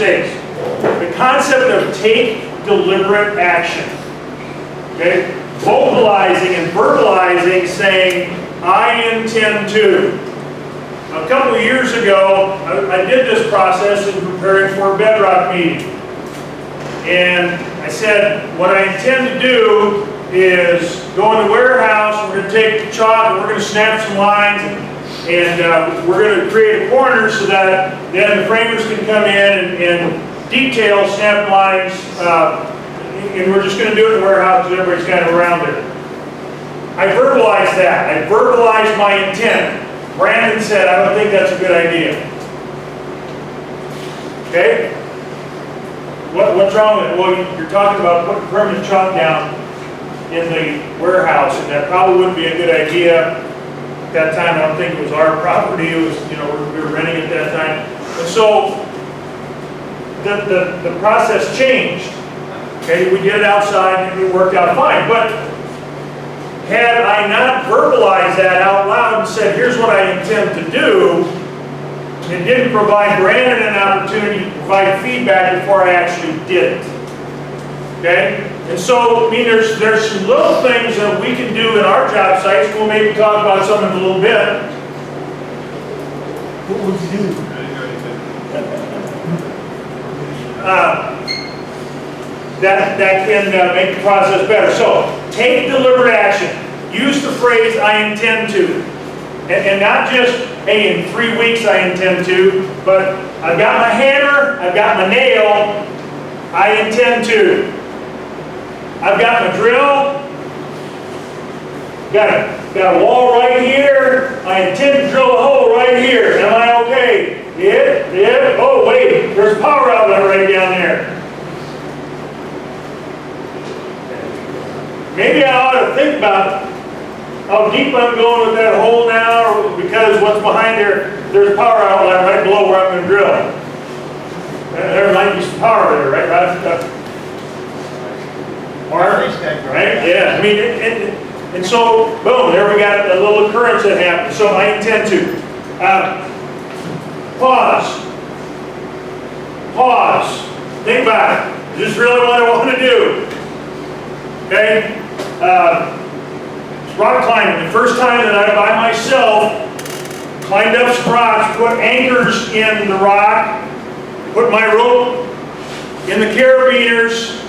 mistakes. The concept of take deliberate action. Okay? Vocalizing and verbalizing, saying, I intend to. A couple of years ago, I did this process in preparing for a bedrock meeting. And I said, what I intend to do is go in the warehouse, we're going to take the chalk and we're going to snap some lines, and we're going to create a corner so that then the framers can come in and detail snap lines, and we're just going to do it in the warehouse because everybody's kind of around there. I verbalized that. I verbalized my intent. Brandon said, I don't think that's a good idea. Okay? What's wrong with it? Well, you're talking about putting permanent chalk down in the warehouse, and that probably wouldn't be a good idea. At that time, I don't think it was our property. It was, you know, we were renting at that time. And so, the process changed. Okay, we did it outside, and it worked out fine. But had I not verbalized that out loud and said, here's what I intend to do, it didn't provide Brandon an opportunity to provide feedback before I actually did it. Okay? And so, I mean, there's some little things that we can do in our job sites. We'll maybe talk about some in a little bit. What would you do? That can make the process better. So, take deliberate action. Use the phrase, I intend to. And not just, hey, in 3 weeks I intend to, but I've got my hammer, I've got my nail, I intend to. I've got my drill, got a wall right here, I intend to drill a hole right here. Am I okay? Yeah, oh wait, there's a power outlet right down there. Maybe I ought to think about how deep I'm going with that hole now, because what's behind there's a power outlet right below where I'm going to drill. There might be some power there, right? Right? Yeah, I mean, and so, boom, there we got a little occurrence that happened. So I intend to. Pause. Think about it. Is this really what I want to do? Okay? Rock climbing. The first time that I, by myself, climbed up some rocks, put anchors in the rock, put my rope in the carabiners,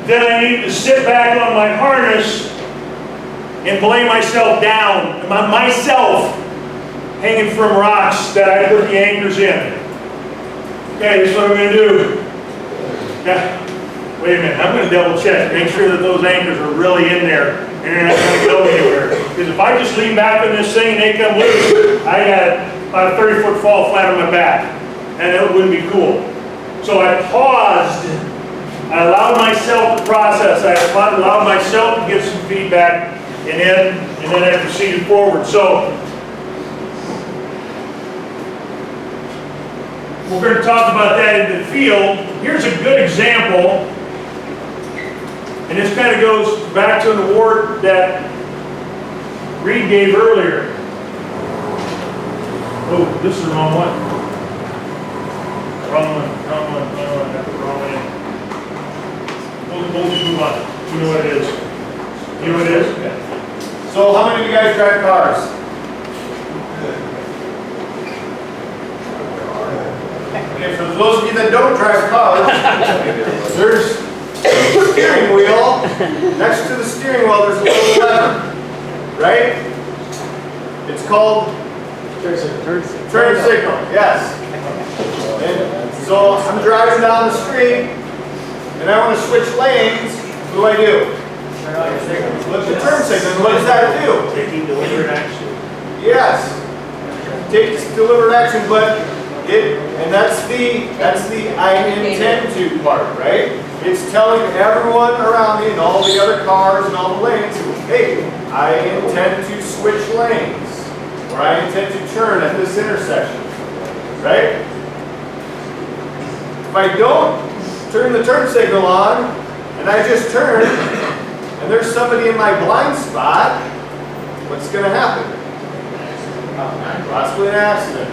then I needed to sit back on my harness and lay myself down, myself hanging from rocks that I put the anchors in. Okay, this is what I'm going to do. Now, wait a minute, I'm going to double check, make sure that those anchors are really in there and they're not going to go anywhere. Because if I just lean back on this thing and they come loose, I got about a 30-foot fall flat on my back. And it wouldn't be cool. So I paused. I allowed myself to process. I allowed myself to get some feedback, and then I proceeded forward. So we're going to talk about that in the field. Here's a good example, and this kind of goes back to an award that Reed gave earlier. Oh, this is the wrong one. Wrong one, got the wrong one in. We'll just move on. You know what it is. You know what it is? Okay. So how many of you guys drive cars? Okay, for those of you that don't drive cars, there's a steering wheel. Next to the steering wheel, there's a little lever, right? It's called turn signal. Yes. And so I'm driving down the street, and I want to switch lanes. What do? Look at the turn signal. What does that do? Taking deliberate action. Yes. Takes deliberate action, but and that's the I intend to part, right? It's telling everyone around me and all the other cars and all the lanes, hey, I intend to switch lanes, or I intend to turn at this intersection, right? If I don't turn the turn signal on, and I just turn, and there's somebody in my blind spot, what's going to happen? Possibly an accident.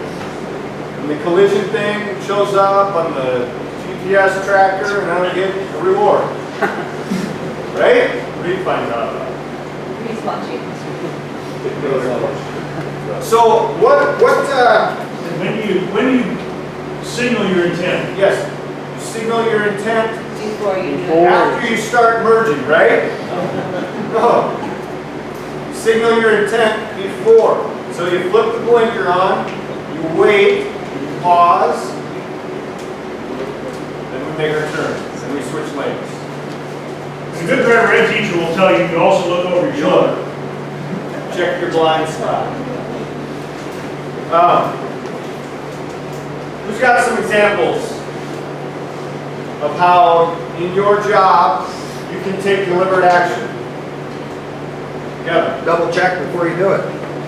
And the collision thing shows up on the GPS tracker and I get a reward. Right? What do you find out about? He's watching. So When you signal your intent, yes, you signal your intent Before you do it. after you start merging, right? No. You signal your intent before. So you flip the blinker on, you wait, you pause, then we make our turn, and we switch lanes. a good driver ed teacher will tell you, you can also look over your shoulder. Check your blind spot. Who's got some examples of how in your job you can take deliberate action? Kevin, Double check before you do it.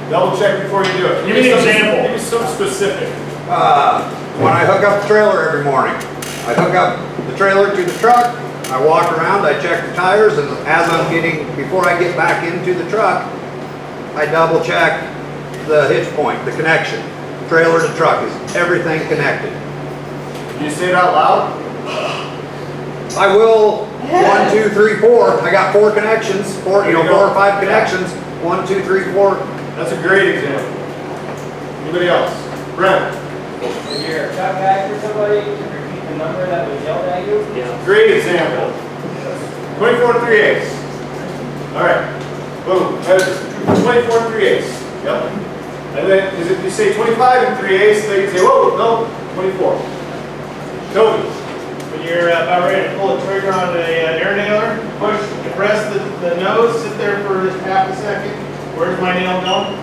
double check before you do it. Give me an example. Give me some specific. When I hook up the trailer every morning, I hook up the trailer to the truck, I walk around, I check the tires, and as I'm before I get back into the truck, I double check the hitch point, the connection. Trailer to truck, is everything connected? Can you say it out loud? I will, 1, 2, 3, 4. I got 4 connections, 4 or 5 connections. 1, 2, 3, 4. That's a great example. Anybody else? Brent, If you're a truck guy for somebody, to repeat the number that was yelled at you. great example. 24 3/8. All right. Boom. That is 24 3/8. Yep. And then is if you say 25 and 3/8, they can say, whoa, no, 24. Toby. When you're about ready to pull a trigger on an air nailer, push, press the nose, sit there for just half a second. Where's my nail going?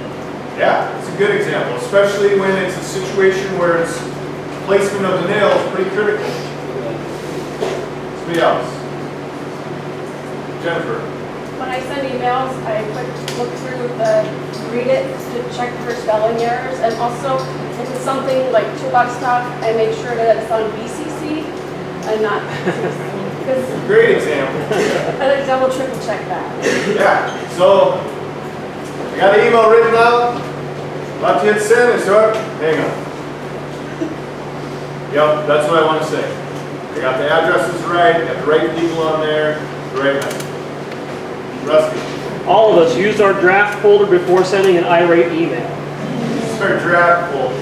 Yeah, it's a good example, especially when it's a situation where it's placement of the nail is pretty critical. Somebody else. Jennifer. When I send emails, I look through read it to check for spelling errors, and also if it's something like toolbox stuff, I make sure that it's on BCC and not because Great example. I like double triple check that. Yeah, so I got an email written out, about to hit send, and so hang on. Yep, that's what I want to say. I got the addresses right, got the right people on there, the right message. Rusty, All of us use our draft folder before sending an irate email. start draft folder.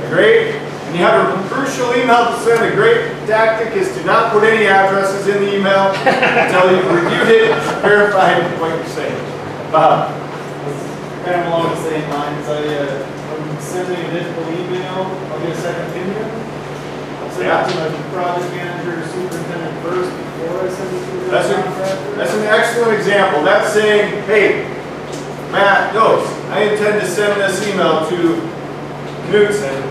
Great. When you have a crucial email to send, a great tactic is to not put any addresses in the email until you've reviewed it, verified what you're saying. Bob. Kind of along the same lines, when sending a difficult email, I'll get a second opinion. I'll send it to my project manager or superintendent first before I send it to the contractor. That's an excellent example. That's saying, hey, Matt knows, I intend to send this email to Knudsen.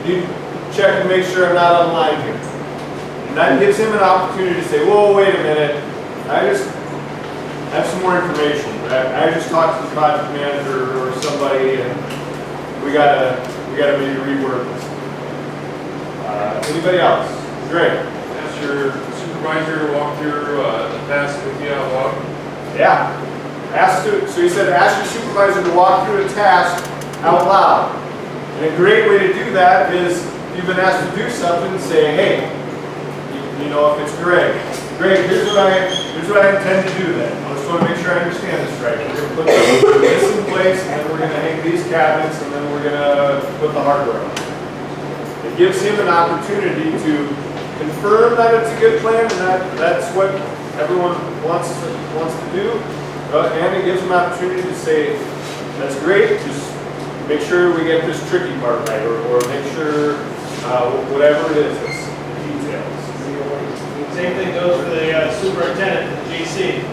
You check and make sure I'm not online here. And that gives him an opportunity to say, whoa, wait a minute. I just have some more information. I just talked to the project manager or somebody, and we gotta maybe rework this. Anybody else? Great. Ask your supervisor to walk through the task with you out loud. Yeah. So he said, ask your supervisor to walk through a task out loud. And a great way to do that is if you've been asked to do something, say, hey, you know, if it's Greg, here's what I intend to do then. I just want to make sure I understand this right. We're going to put this in place, and then we're going to hang these cabinets, and then we're going to put the hardware on. It gives him an opportunity to confirm that it's a good plan, and that's what everyone wants to do. And it gives him an opportunity to say, that's great, just make sure we get this tricky part right, or make sure whatever it is, it's the details. Same thing goes for the superintendent, the GC.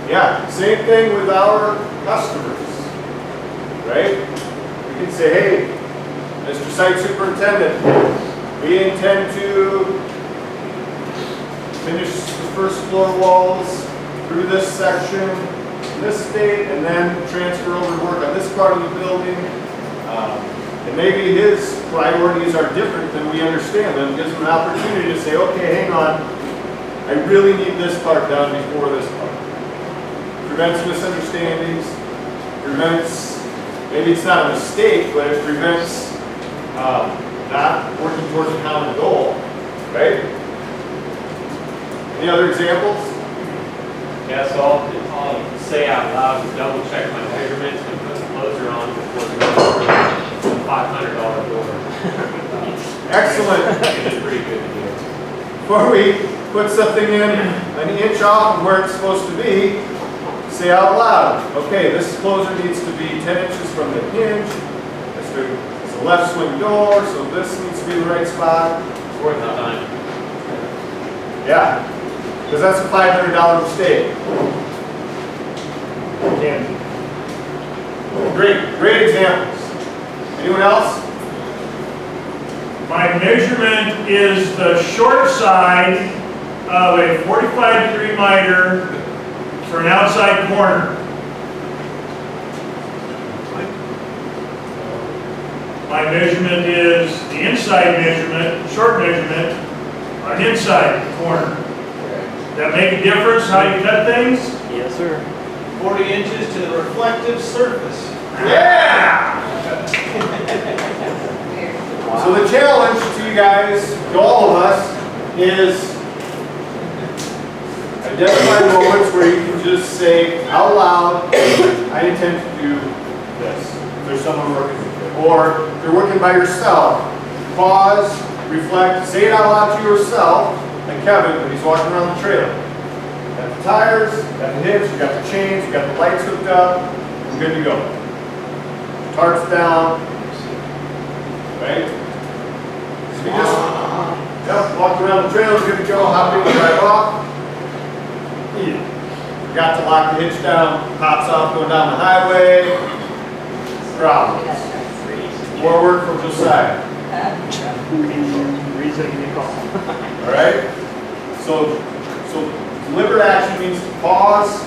Yeah, same thing with our customers, right? We can say, hey, Mr. Site Superintendent, we intend to finish the first floor walls through this section, this date, and then transfer over to work on this part of the building. And maybe his priorities are different than we understand them. It gives him an opportunity to say, okay, hang on, I really need this part done before this part. Prevents misunderstandings, prevents, maybe it's not a mistake, but it prevents not working towards a common goal, right? Any other examples? Yeah, so I'll say out loud, double check my measurements and put the closer on before the $500 door. Excellent. It is pretty good to do. Before we put something in an inch off of where it's supposed to be, say out loud, okay, this closer needs to be 10 inches from the hinge. It's a left swing door, so this needs to be the right spot. It's worth the time. Yeah, because that's a $500 mistake. Great examples. Anyone else? My measurement is the short side of a 45-degree miter for an outside corner. My measurement is the inside measurement, short measurement, on an inside corner. Does that make a difference how you cut things? Yes, sir. 40 inches to the reflective surface. Yeah! So the challenge to you guys, to all of us, is identify moments where you can just say out loud, I intend to do this. If there's someone working with you. Or if you're working by yourself, pause, reflect, say it out loud to yourself, like Kevin when he's walking around the trailer. Got the tires, got the hitch, you got the chains, you got the lights hooked up, we're good to go. Tarps down, right? So you just walk around the trailer, good to go, hop in, drive off. Got to lock the hitch down, pops off going down the highway. Problems. More work from Josiah. Reason you call. All right? So deliberate action means to pause,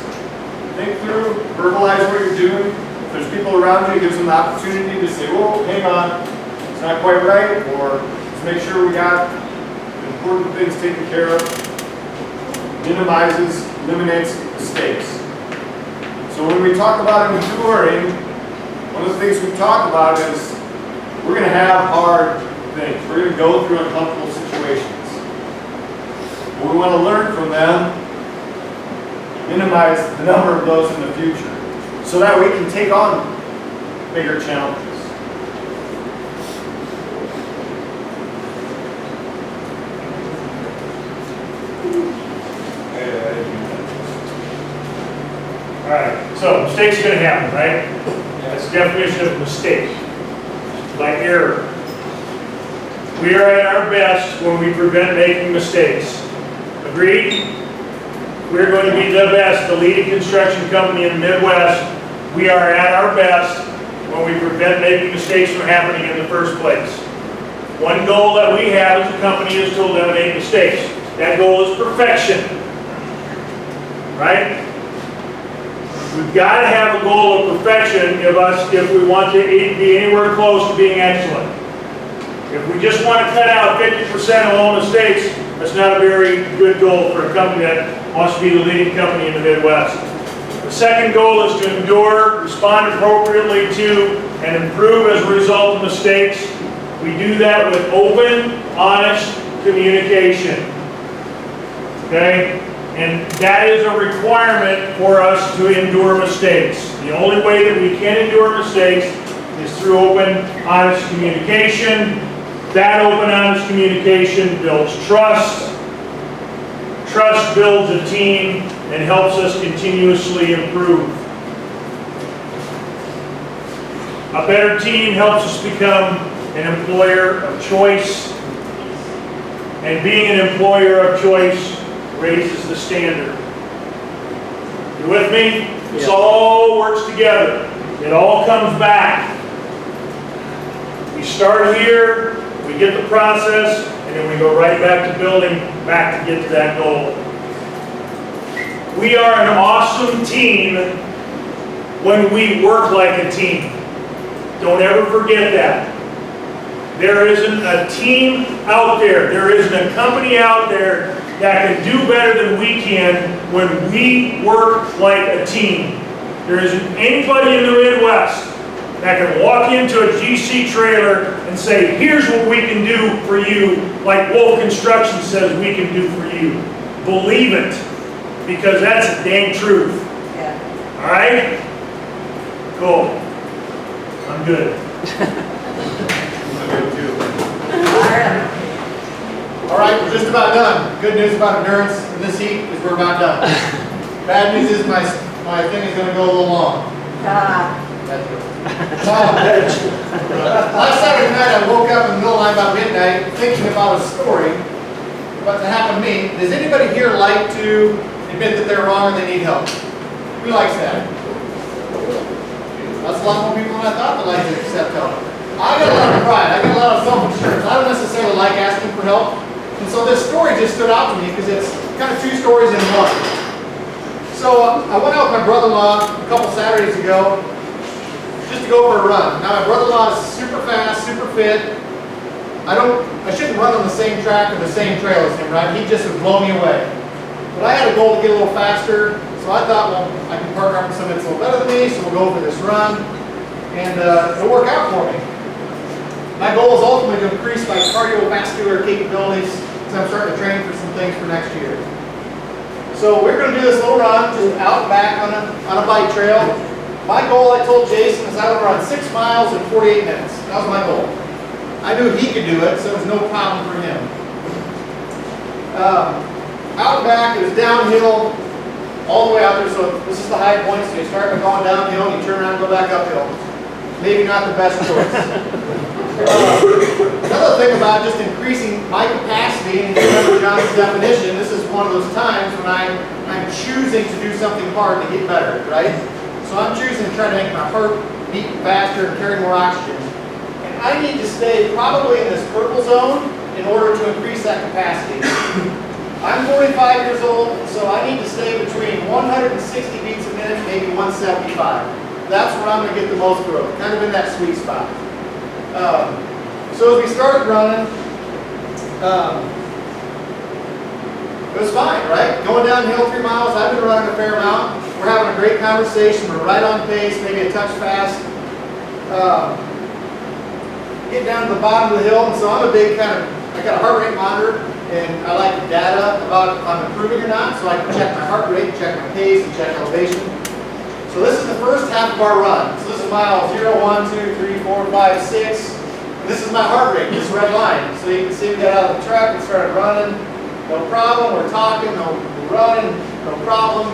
think through, verbalize what you're doing. If there's people around you, it gives them the opportunity to say, whoa, hang on, it's not quite right, or let's make sure we got important things taken care of. Minimizes, eliminates mistakes. So when we talk about enduring, one of the things we talk about is we're going to have hard things. We're going to go through uncomfortable situations. But we want to learn from them, minimize the number of those in the future, so that we can take on bigger challenges. All right, so mistakes are going to happen, right? That's the definition of a mistake. By error. We are at our best when we prevent making mistakes. Agreed? We're going to be the best, the leading construction company in the Midwest. We are at our best when we prevent making mistakes from happening in the first place. One goal that we have as a company is to eliminate mistakes. That goal is perfection. Right? We've got to have a goal of perfection if we want to be anywhere close to being excellent. If we just want to cut out 50% of all mistakes, that's not a very good goal for a company that wants to be the leading company in the Midwest. The second goal is to endure, respond appropriately to, and improve as a result of mistakes. We do that with open, honest communication. Okay? And that is a requirement for us to endure mistakes. The only way that we can endure mistakes is through open, honest communication. That open, honest communication builds trust. Trust builds a team and helps us continuously improve. A better team helps us become an employer of choice. And being an employer of choice raises the standard. You with me? This all works together. It all comes back. We start here, we get the process, and then we go right back to building, back to get to that goal. We are an awesome team when we work like a team. Don't ever forget that. There isn't a team out there, there isn't a company out there that can do better than we can when we work like a team. There isn't anybody in the Midwest that can walk into a GC trailer and say, here's what we can do for you, like Wolf Construction says we can do for you. Believe it, because that's the dang truth. Yeah. All right? Cool. I'm good. All right, we're just about done. Good news about endurance in this heat is we're about done. Bad news is my thing is going to go a little long. Last Saturday night I woke up in the middle of the night about midnight thinking about a story about to happen to me. Does anybody here like to admit that they're wrong and they need help? Who likes that? That's a lot more people than I thought that like to accept help. I got a lot of pride. I got a lot of self-assurance. I don't necessarily like asking for help. And so this story just stood out to me because it's kind of two stories in one. So I went out with my brother-in-law a couple Saturdays ago just to go for a run. Now my brother-in-law is super fast, super fit. I shouldn't run on the same track or the same trail as him, right? He just would blow me away. But I had a goal to get a little faster, so I thought, well, I can partner up with somebody that's a little better than me, so we'll go for this run, and it'll work out for me. My goal is ultimately to increase my cardiovascular capabilities, because I'm starting to train for some things for next year. So we're going to do this little run, just out and back on a bike trail. My goal, I told Jason, is I would run 6 miles in 48 minutes. That was my goal. I knew he could do it, so it was no problem for him. Out and back, it was downhill all the way out there, so this is the high point, so you start by going downhill, and you turn around and go back uphill. Maybe not the best choice. Another thing about just increasing my capacity, and if you remember John's definition, this is one of those times when I'm choosing to do something hard to get better, right? So I'm choosing to try to make my heart beat faster and carry more oxygen. And I need to stay probably in this purple zone in order to increase that capacity. I'm 45 years old, so I need to stay between 160 beats a minute, maybe 175. That's where I'm going to get the most growth, kind of in that sweet spot. So as we started running, it was fine, right? Going downhill 3 miles, I've been running a fair amount. We're having a great conversation, we're right on pace, maybe a touch fast. Get down to the bottom of the hill, and so I'm a big I got a heart rate monitor, and I like data about if I'm improving or not, so I can check my heart rate, check my pace, and check elevation. So this is the first half of our run. So this is mile 0, 1, 2, 3, 4, 5, 6. And this is my heart rate, this red line. So you can see we got out of the truck and started running. No problem, we're talking, we're running, no problem.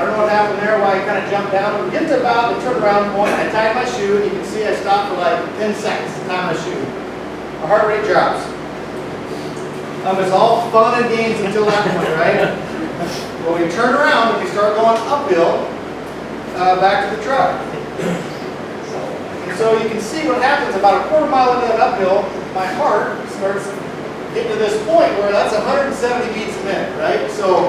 I don't know what happened there, why I kind of jumped down. We get to about the turnaround point, I tied my shoe, and you can see I stopped for like 10 seconds to tie my shoe. My heart rate drops. It's all fun and games until that point, right? When we turn around and we start going uphill, back to the truck. And so you can see what happens about a quarter mile into that uphill, my heart starts getting to this point where that's 170 beats a minute, right? So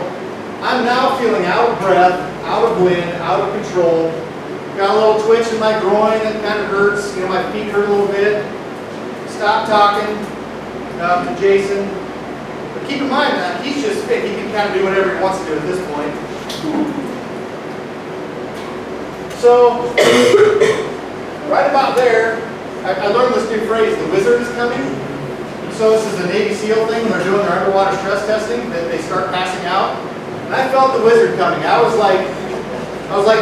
I'm now feeling out of breath, out of wind, out of control. Got a little twitch in my groin that kind of hurts. You know, my feet hurt a little bit. Stop talking to Jason. But keep in mind that he's just fit. He can kind of do whatever he wants to do at this point. So, right about there, I learned this new phrase, the wizard is coming. So this is a Navy SEAL thing when they're doing their underwater stress testing, that they start passing out. And I felt the wizard coming. I was like,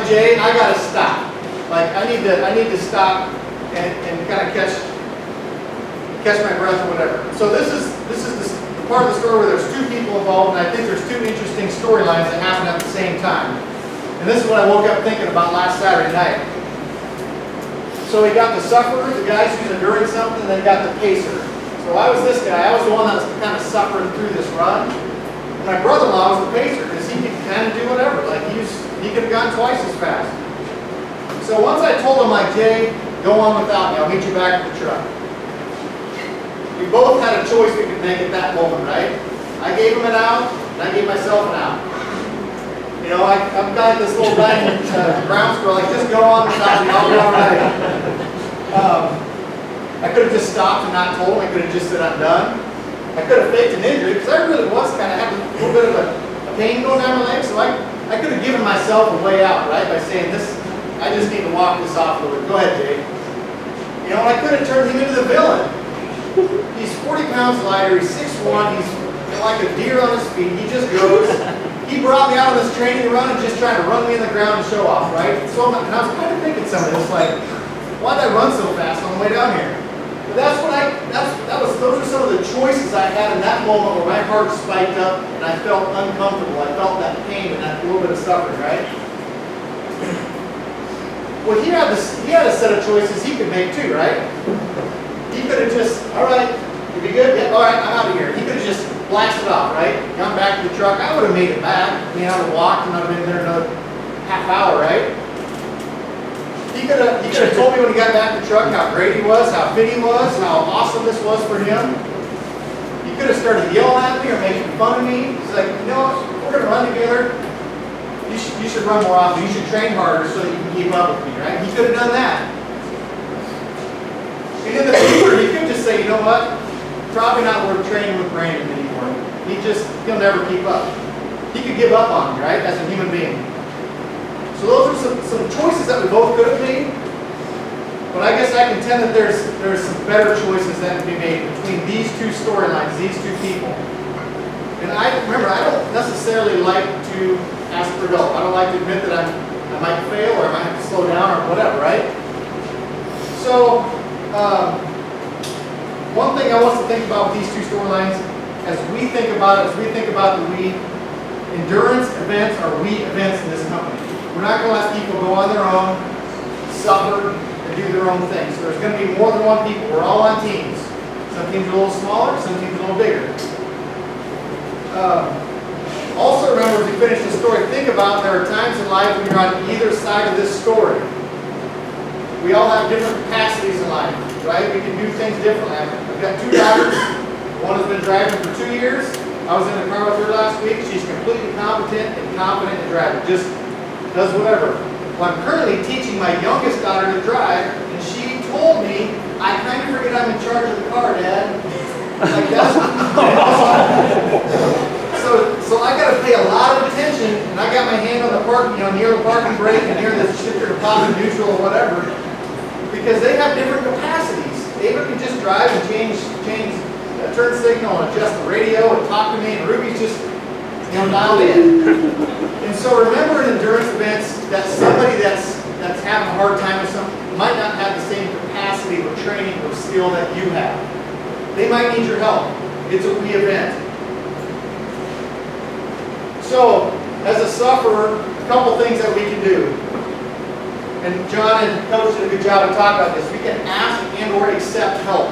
Jay, I gotta stop. Like I need to stop and kind of catch my breath or whatever. So this is the part of the story where there's two people involved, and I think there's two interesting storylines that happen at the same time. And this is what I woke up thinking about last Saturday night. So we got the sufferer, the guy who's enduring something, and then got the pacer. So I was this guy. I was the one that was kind of suffering through this run. And my brother-in-law was the pacer because he could kind of do whatever. Like he could have gone twice as fast. So once I told him, like, Jay, go on without me. I'll meet you back at the truck. We both had a choice we could make at that moment, right? I gave him an out, and I gave myself an out. You know, I'm kind of this little running ground squirrel, like, just go on without me, I'll be all right. I could have just stopped and not told him. I could have just said, I'm done. I could have faked an injury, because I really was kind of having a little bit of a pain going down my leg, so I could have given myself a way out, right, by saying this, I just need to walk this off a little bit. Go ahead, Jay. You know, I could have turned him into the villain. He's 40 pounds lighter, he's 6'1", he's like a deer on his feet, he just goes. He brought me out on this training run and just trying to run me in the ground and show off, right? So and I was kind of thinking some of this, like, why did I run so fast on the way down here? But those are some of the choices I had in that moment where my heart spiked up and I felt uncomfortable. I felt that pain and that little bit of suffering, right? Well, he had a set of choices he could make too, right? He could have just, all right, you be good? Yeah, all right, I'm out of here. He could have just blasted off, right? Gone back to the truck. I would have made it back. I mean, I would have walked and I'd have been there another half hour, right? He could have told me when he got back to the truck how great he was, how fit he was, how awesome this was for him. He could have started yelling at me or making fun of me. He's like, you know, we're going to run together. You should run more often. You should train harder so that you can keep up with me, right? He could have done that. And in the future, he could just say, you know what? Probably not worth training with Brandon anymore. He'll never keep up. He could give up on me, right? As a human being. So those are some choices that we both could have made. But I guess I contend that there's some better choices that can be made between these two storylines, these two people. And I don't necessarily like to ask for help. I don't like to admit that I might fail or I might have to slow down or whatever, right? So, one thing I want us to think about with these two storylines, as we think about the we, endurance events are we events in this company. We're not going to let people go on their own, suffer, and do their own thing. So there's going to be more than one people. We're all on teams. Some teams are a little smaller, some teams are a little bigger. Also remember, as we finish the story, think about there are times in life when you're on either side of this story. We all have different capacities in life, right? We can do things differently. I've got two daughters. One has been driving for 2 years. I was in the car with her last week. She's completely competent and confident in driving. Just does whatever. Well, I'm currently teaching my youngest daughter to drive, and she told me, I kind of forget I'm in charge of the car, Dad. Like that's so I got to pay a lot of attention, and I got my hand on the parking, near the parking brake and near the shifter to positive, neutral, or whatever, because they have different capacities. Ava can just drive and change a turn signal and adjust the radio and talk to me, and Ruby's just dialed in. And so remember in endurance events that somebody that's having a hard time with something might not have the same capacity or training or skill that you have. They might need your help. It's a we event. So, as a sufferer, a couple things that we can do. And John and Coach did a good job of talking about this. We can ask and or accept help.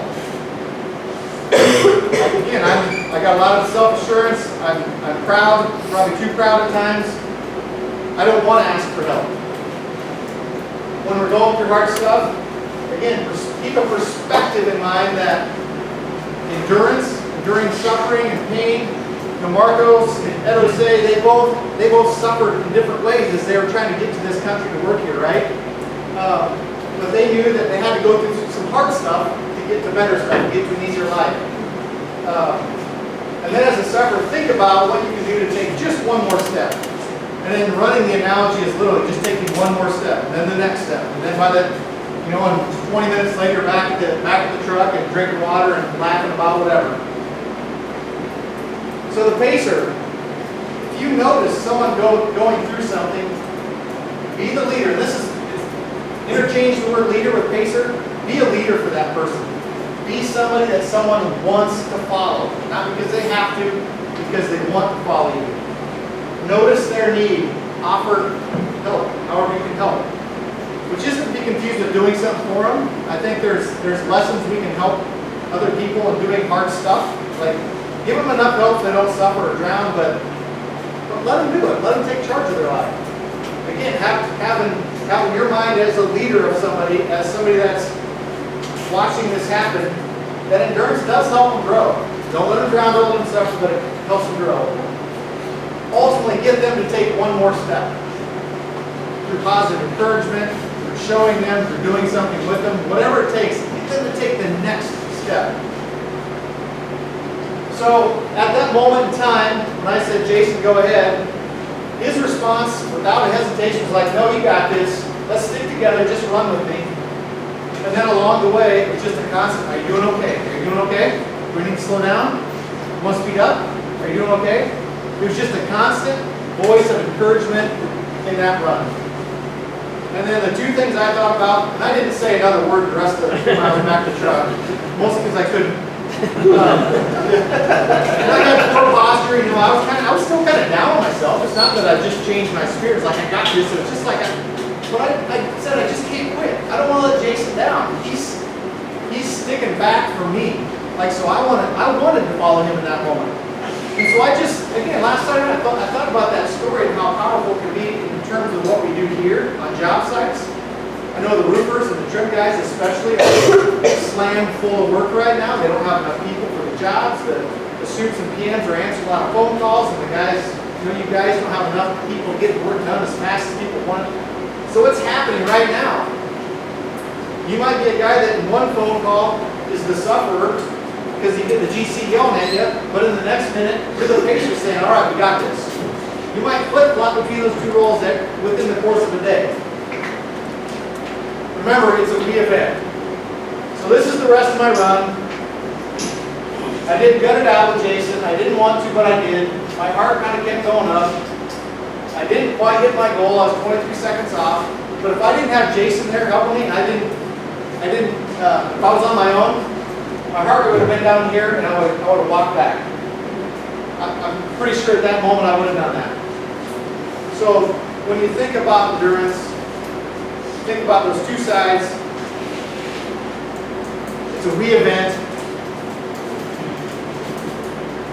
Again, I got a lot of self-assurance. I'm proud, probably too proud at times. I don't want to ask for help. When we're going through hard stuff, again, keep a perspective in mind that endurance, enduring suffering and pain, Marcos and Edo say they both suffered in different ways as they were trying to get to this country to work here, right? But they knew that they had to go through some hard stuff to get to better stuff, to get to an easier life. And then as a sufferer, think about what you can do to take just one more step. And then running the analogy is literally just taking one more step, and then the next step. And then by the, and 20 minutes later back at the truck and drinking water and laughing about whatever. So the pacer, if you notice someone going through something, be the leader. Interchange the word leader with pacer. Be a leader for that person. Be somebody that someone wants to follow. Not because they have to, because they want to follow you. Notice their need. Offer help, however you can help. Which isn't to be confused with doing something for them. I think there's lessons we can help other people in doing hard stuff. Like, give them enough help so they don't suffer or drown, but let them do it. Let them take charge of their life. Again, having your mind as a leader of somebody, as somebody that's watching this happen, that endurance does help them grow. Don't let them drown, don't let them suffer, but it helps them grow. Ultimately, get them to take one more step. Through positive encouragement, through showing them, through doing something with them, whatever it takes, get them to take the next step. So, at that moment in time, when I said, Jason, go ahead, his response, without a hesitation, was like, no, you got this. Let's stick together, just run with me. And then along the way, it's just a constant, are you doing okay? Are you doing okay? Do we need to slow down? You want to speed up? Are you doing okay? It was just a constant voice of encouragement in that run. And then the two things I thought about, and I didn't say another word the rest of the 2 miles back to the truck, mostly because I couldn't. And I got poor posture, you know, I was still kind of down on myself. It's not that I just changed my spirits, like I got this, it was just like, but I said I just can't quit. I don't want to let Jason down. He's sticking back for me. Like, so I wanted to follow him in that moment. And so I just, again, last Saturday I thought about that story and how powerful it can be in terms of what we do here on job sites. I know the roofers and the trim guys especially are slammed full of work right now. They don't have enough people for the jobs. The soups and PMs are answering a lot of phone calls, and the guys, you know, you guys don't have enough people getting work done as fast as people want. So what's happening right now? You might be a guy that in one phone call is the sufferer because you get the GC yelling at you, but in the next minute, you're the patient saying, all right, we got this. You might flip-flop between those two roles within the course of a day. Remember, it's a we event. So this is the rest of my run. I did gut it out with Jason. I didn't want to, but I did. My heart kind of kept going up. I didn't quite hit my goal. I was 23 seconds off. But if I didn't have Jason there helping me, if I was on my own, my heart would have been down here and I would have walked back. I'm pretty sure at that moment I would have done that. So when you think about endurance, think about those two sides. It's a we event.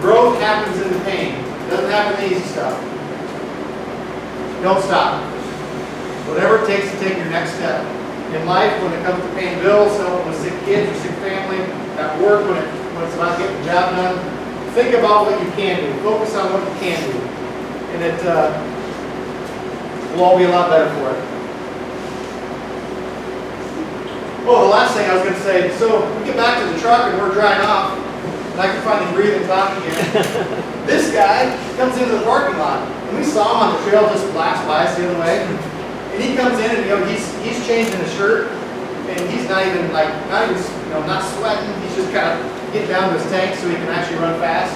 Growth happens in the pain. It doesn't happen in the easy stuff. Don't stop. Whatever it takes to take your next step. In life, when it comes to paying bills, helping with sick kids or sick family, at work, when it's about getting the job done, think about what you can do. Focus on what you can do. And it will all be a lot better for it. Oh, the last thing I was going to say, so we get back to the truck and we're drying off, and I can finally breathe and talk again. This guy comes into the parking lot, and we saw him on the trail just blast by us the other way. And he comes in and, you know, he's changing his shirt, and he's not sweating. He's just kind of getting down to his tank so he can actually run fast.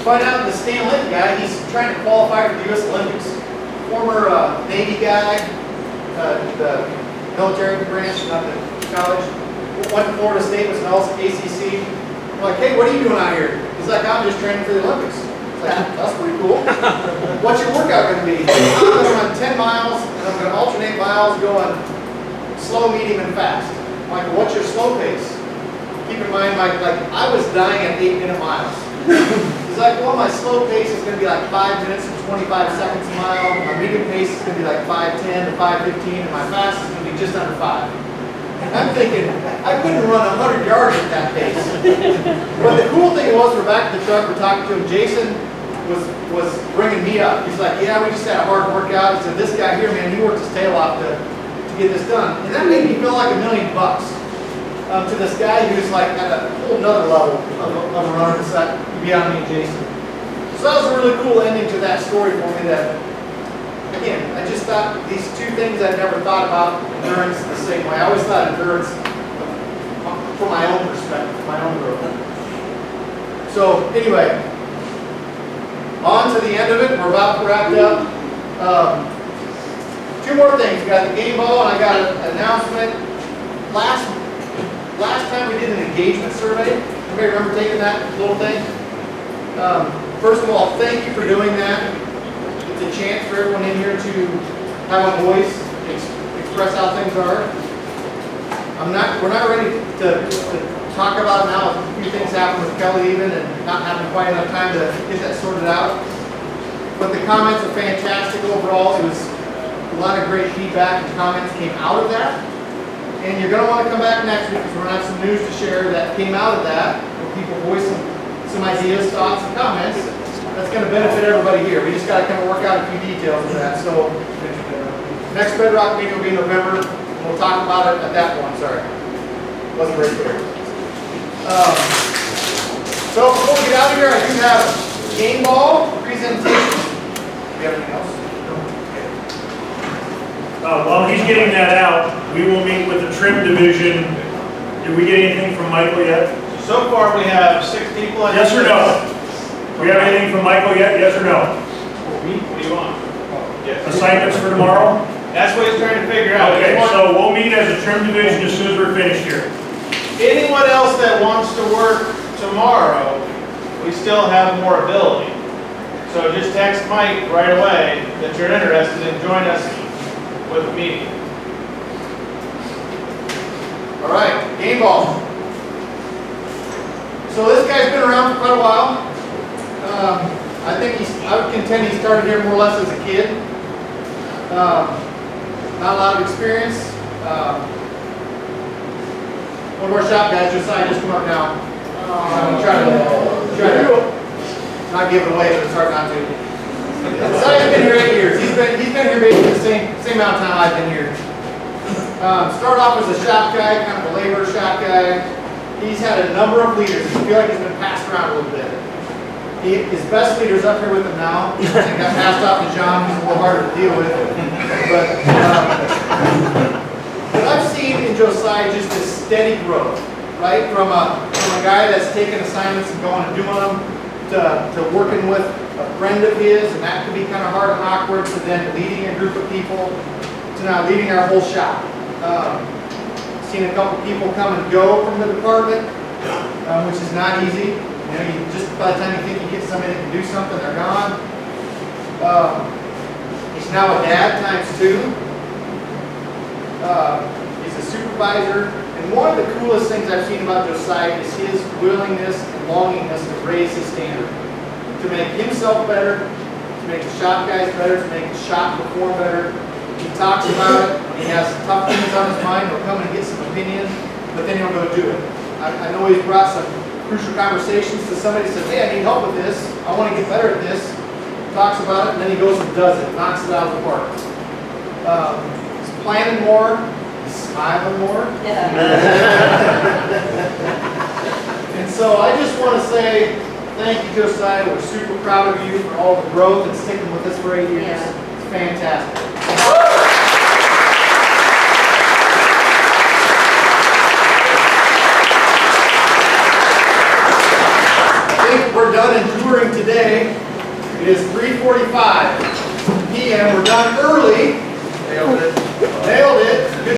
Find out the Stan Lynn guy, he's trying to qualify for the U.S. Olympics. Former Navy guy, the military branch, not the college. Went to Florida State, was an ACC. I'm like, hey, what are you doing out here? He's like, I'm just training for the Olympics. It's like, that's pretty cool. What's your workout going to be? I'm going to run 10 miles, and I'm going to alternate miles going slow, medium, and fast. I'm like, what's your slow pace? Keep in mind, like I was dying at 8-minute miles. He's like, well, my slow pace is going to be like 5 minutes and 25 seconds a mile. My medium pace is going to be like 5:10 to 5:15, and my fast is going to be just under 5. And I'm thinking, I couldn't run 100 yards at that pace. But the cool thing was, we're back at the truck, we're talking to him. Jason was bringing me up. He's like, yeah, we just had a hard workout. He said, this guy here, man, he worked his tail off to get this done. And that made me feel like $1 million. To this guy who's like at a whole nother level of a runner beyond me and Jason. So that was a really cool ending to that story for me that, again, I just thought these two things I'd never thought about endurance the same way. I always thought endurance from my own perspective, from my own growth. So anyway, on to the end of it. We're about wrapped up. Two more things. We got the game ball and I got an announcement. Last time we did an engagement survey. Anybody remember taking that little thing? First of all, thank you for doing that. It's a chance for everyone in here to have a voice, express how things are. We're not ready to talk about it now. A few things happened with Kelly even, and not having quite enough time to get that sorted out. But the comments are fantastic overall. It was a lot of great feedback and comments came out of that. And you're going to want to come back next week because we're going to have some news to share that came out of that, where people voice some ideas, thoughts, and comments. That's going to benefit everybody here. We just got to kind of work out a few details of that. So next Bedrock meeting will be in November. We'll talk about it at that point. Sorry. Wasn't very clear. So before we get out of here, I do have game ball presentation. Do you have anything else? While he's getting that out, we will meet with the trim division Did we get anything from Michael yet? So far, we have 6 people. Yes or no? Do we have anything from Michael yet? Yes or no? What do you want? Yes. Assignments for tomorrow? That's what he's trying to figure out. Okay, Anyone- so we'll meet as a trim division as soon as we're finished here. Anyone else that wants to work tomorrow, we still have more ability. So just text Mike right away that you're interested and join us with the meeting. All right, game ball. So this guy's been around for quite a while. I would contend he started here more or less as a kid. Not a lot of experience. One of our shop guys, Josiah, just come up now. Try to not give it away, but it's hard not to. Josiah's been here 8 years. He's been here basically the same amount of time I've been here. Started off as a shop guy, kind of a labor shop guy. He's had a number of leaders. I feel like he's been passed around a little bit. His best leader's up here with him now. He got passed off to John. He's a little harder to deal with. But I've seen in Josiah just this steady growth, right? From a guy that's taking assignments and going and doing them to working with a friend of his, and that could be kind of hard and awkward, to then leading a group of people, to now leading our whole shop. Seen a couple people come and go from the department, which is not easy. You know, just by the time you think you get somebody that can do something, they're gone. He's now a dad ×2. He's a supervisor. And one of the coolest things I've seen about Josiah is his willingness and longingness to raise his standard. To make himself better, to make the shop guys better, to make the shop perform better. He talks about it. When he has tough things on his mind, he'll come and get some opinion, but then he'll go do it. I know he's brought some crucial conversations to somebody who says, hey, I need help with this. I want to get better at this. Talks about it, and then he goes and does it, knocks it out of the park. He's planning more, he's smiling more. Yeah. And so I just want to say thank you, Josiah. We're super proud of you for all the growth and sticking with us for 8 years. Yeah. It's fantastic. We're done enduring today. It is 3:45 p.m. We're done early. Nailed it. Nailed it. Good